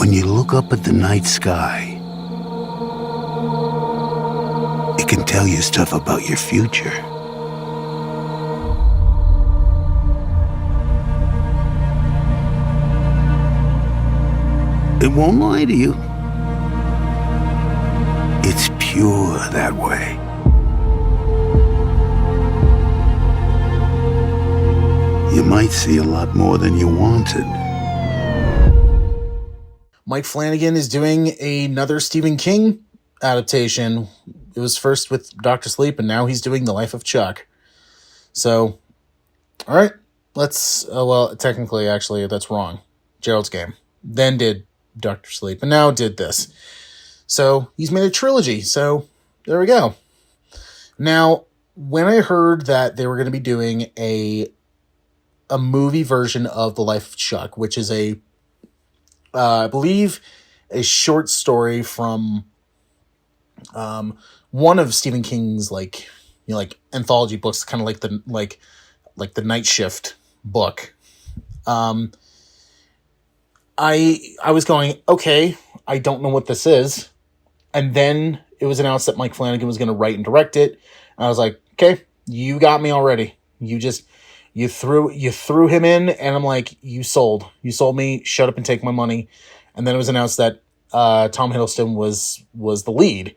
When you look up at the night sky, it can tell you stuff about your future. It won't lie to you. It's pure that way. You might see a lot more than you wanted. Mike Flanagan is doing another Stephen King adaptation. It was first with Dr. Sleep, and now he's doing The Life of Chuck. So, all right, let's... well, technically, actually, that's wrong. Gerald's Game. Then did Dr. Sleep, and now did this. So, he's made a trilogy, so there we go. Now, when I heard that they were going to be doing a movie version of The Life of Chuck, which is I believe a short story from one of Stephen King's like anthology books, kind of like the Night Shift book. I was going, okay, I don't know what this is. And then it was announced that Mike Flanagan was going to write and direct it. And I was like, okay, you got me already. You threw him in, and I'm like, you sold me. Shut up and take my money. And then it was announced that Tom Hiddleston was the lead,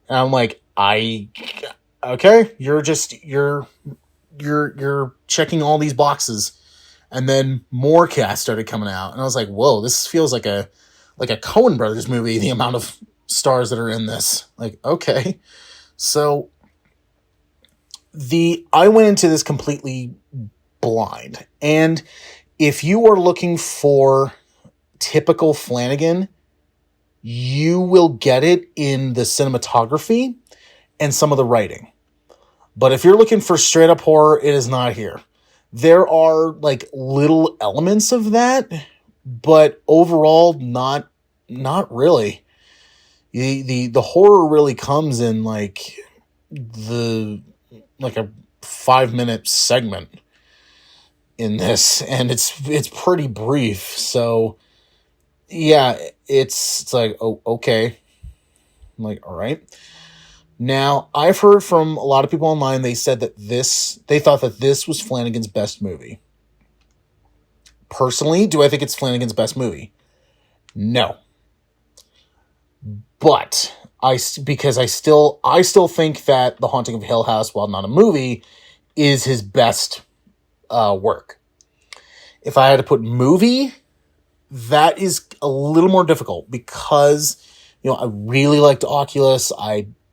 and I'm like, okay, you're checking all these boxes. And then more cast started coming out, and I was like, whoa, this feels like a Coen Brothers movie. The amount of stars that are in this, like, okay, so I went into this completely blind. And if you are looking for typical Flanagan, you will get it in the cinematography and some of the writing. But if you're looking for straight up horror, it is not here. There are like little elements of that, but overall not really. The horror really comes in like a 5-minute segment in this, and it's pretty brief. So yeah, it's like, oh, okay. I'm like, all right. Now, I've heard from a lot of people online, they said that they thought that this was Flanagan's best movie. Personally, do I think it's Flanagan's best movie? No. But because I still think that The Haunting of Hill House, while not a movie, is his best work. If I had to put movie, that is a little more difficult because, I really liked Oculus.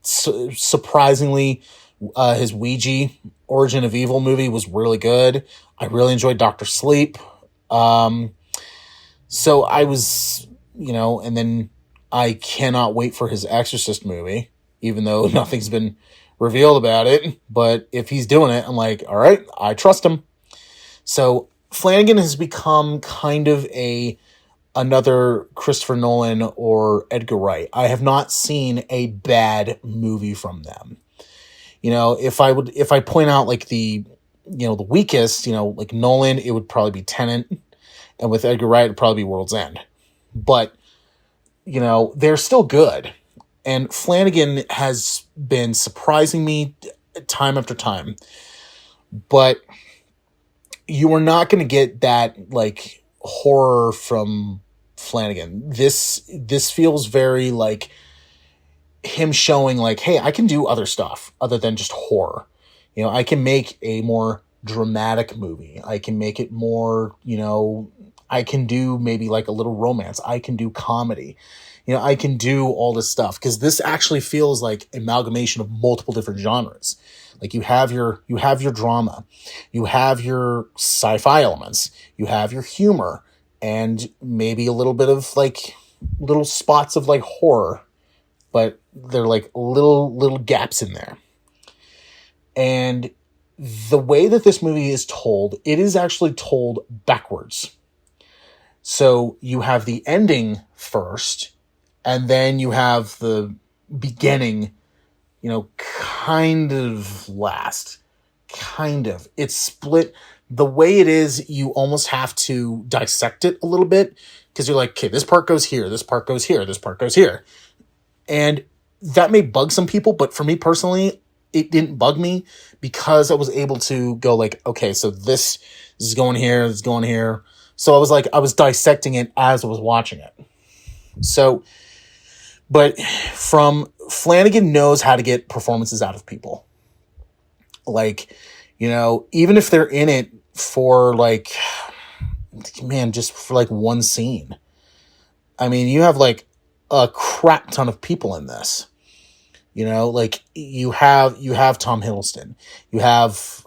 Surprisingly, his Ouija Origin of Evil movie was really good. I really enjoyed Dr. Sleep. So I was, and then I cannot wait for his Exorcist movie, even though nothing's been revealed about it. But if he's doing it, I'm like, all right, I trust him. So Flanagan has become kind of another Christopher Nolan or Edgar Wright. I have not seen a bad movie from them. If I point out like the weakest, like Nolan, it would probably be Tenet, and with Edgar Wright, it'd probably be World's End. But, they're still good. And Flanagan has been surprising me time after time. But you are not going to get that like horror from Flanagan. This feels very like him showing like, hey, I can do other stuff other than just horror. I can make a more dramatic movie. I can make it more, I can do maybe like a little romance. I can do comedy. I can do all this stuff because this actually feels like amalgamation of multiple different genres. Like you have your drama, you have your sci-fi elements, you have your humor, and maybe a little bit of like little spots of like horror, but they're like little gaps in there. And the way that this movie is told, it is actually told backwards. So you have the ending first, and then you have the beginning, kind of last. Kind of. It's split the way it is, you almost have to dissect it a little bit, because you're like, okay, this part goes here, this part goes here, this part goes here. And that may bug some people, but for me personally, it didn't bug me, because I was able to go like, okay, so this is going here, this is going here. So I was dissecting it as I was watching it. So, but Flanagan knows how to get performances out of people. Like, even if they're in it for like, man, just for like one scene. I mean, you have like a crap ton of people in this. Like you have Tom Hiddleston, you have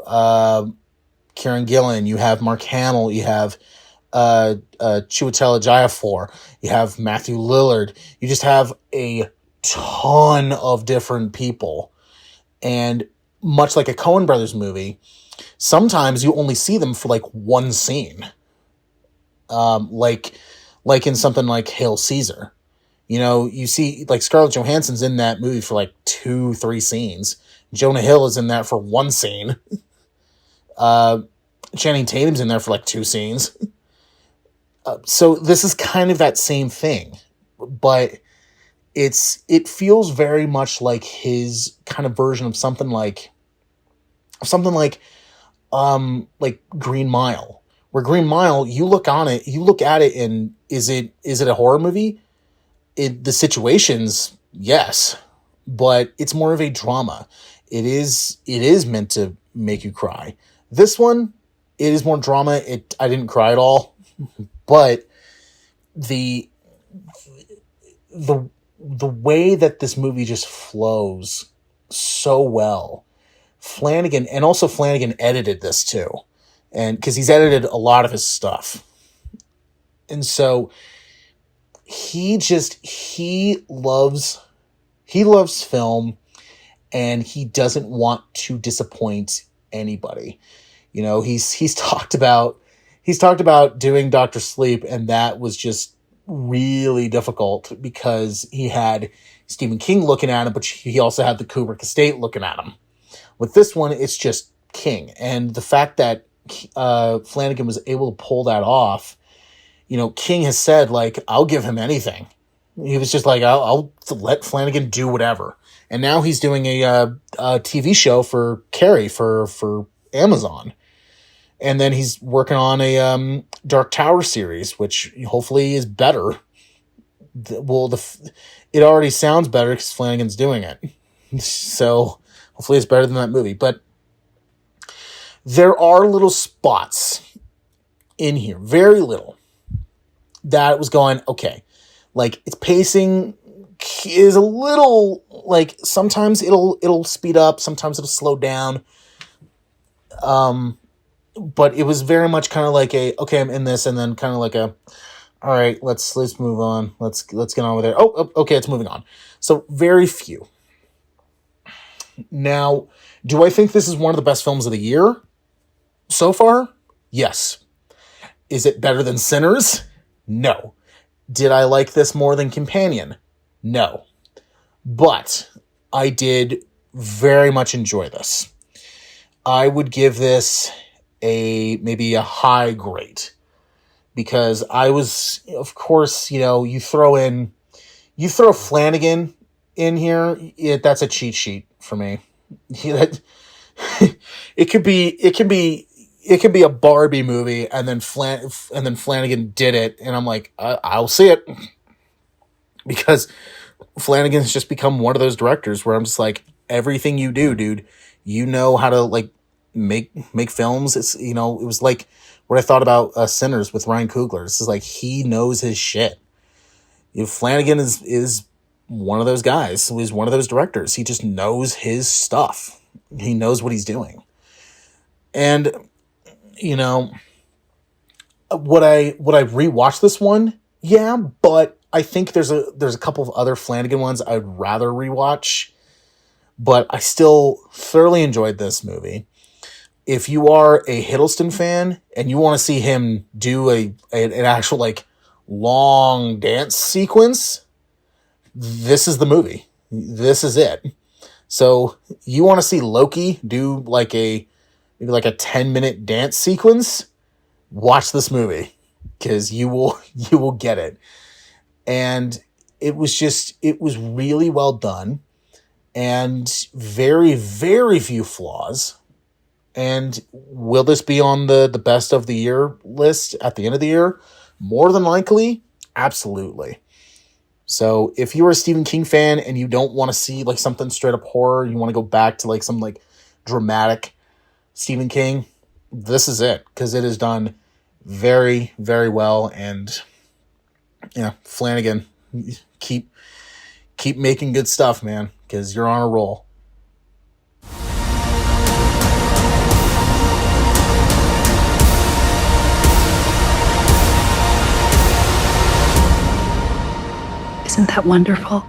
Kieran Gillan, you have Mark Hamill, you have Chiwetel Ejiofor, you have Matthew Lillard. You just have a ton of different people, and much like a Coen Brothers movie, sometimes you only see them for like one scene. Like in something like Hail Caesar. You see like Scarlett Johansson's in that movie for like 2-3 scenes. Jonah Hill is in that for one scene. Channing Tatum's in there for like 2 scenes. So this is kind of that same thing, but it feels very much like his kind of version of something like Green Mile, where Green Mile, you look at it, and is it a horror movie? The situations, yes, but it's more of a drama. It is meant to make you cry. This one, it is more drama. I didn't cry at all, but the way that this movie just flows so well. Flanagan edited this too, and because he's edited a lot of his stuff, and so he loves film, and he doesn't want to disappoint anybody. He's talked about doing Dr. Sleep, and that was just really difficult because he had Stephen King looking at him, but he also had the Kubrick estate looking at him. With this one, it's just King, and the fact that Flanagan was able to pull that off. King has said, like, I'll give him anything. He was just like, I'll let Flanagan do whatever. And now he's doing a TV show for Carrie for Amazon. And then he's working on a Dark Tower series, which hopefully is better. It already sounds better because Flanagan's doing it. So hopefully it's better than that movie. But there are little spots in here, very little, that was going, okay, like its pacing is a little, like sometimes it'll speed up, sometimes it'll slow down. But it was very much kind of like okay, I'm in this, and then kind of like all right, let's move on. Let's get on with it. Oh, okay, it's moving on. So very few. Now, do I think this is one of the best films of the year so far? Yes. Is it better than Sinners? No. Did I like this more than Companion? No. But I did very much enjoy this. I would give this maybe a high grade, because I was, of course, you throw Flanagan in here, that's a cheat sheet for me. It could be a Barbie movie, and then Flanagan did it, and I'm like, I'll see it, because Flanagan's just become one of those directors where I'm just like, everything you do, dude, how to like make films. It's it was like what I thought about Sinners with Ryan Coogler. This is like, he knows his shit. Flanagan is one of those guys. He's one of those directors. He just knows his stuff. He knows what he's doing. And would I rewatch this one? Yeah, but I think there's a couple of other Flanagan ones I'd rather rewatch. But I still thoroughly enjoyed this movie. If you are a Hiddleston fan and you want to see him do an actual like long dance sequence, this is the movie. This is it. So you want to see Loki do like a maybe like a 10-minute dance sequence, watch this movie because you will get it. And it was really well done and very, very few flaws. And will this be on the best of the year list at the end of the year? More than likely, absolutely. So if you're a Stephen King fan and you don't want to see like something straight up horror, you want to go back to like some like dramatic Stephen King, this is it, because it is done very, very well. And yeah, Flanagan, keep making good stuff, man, because you're on a roll. Isn't that wonderful?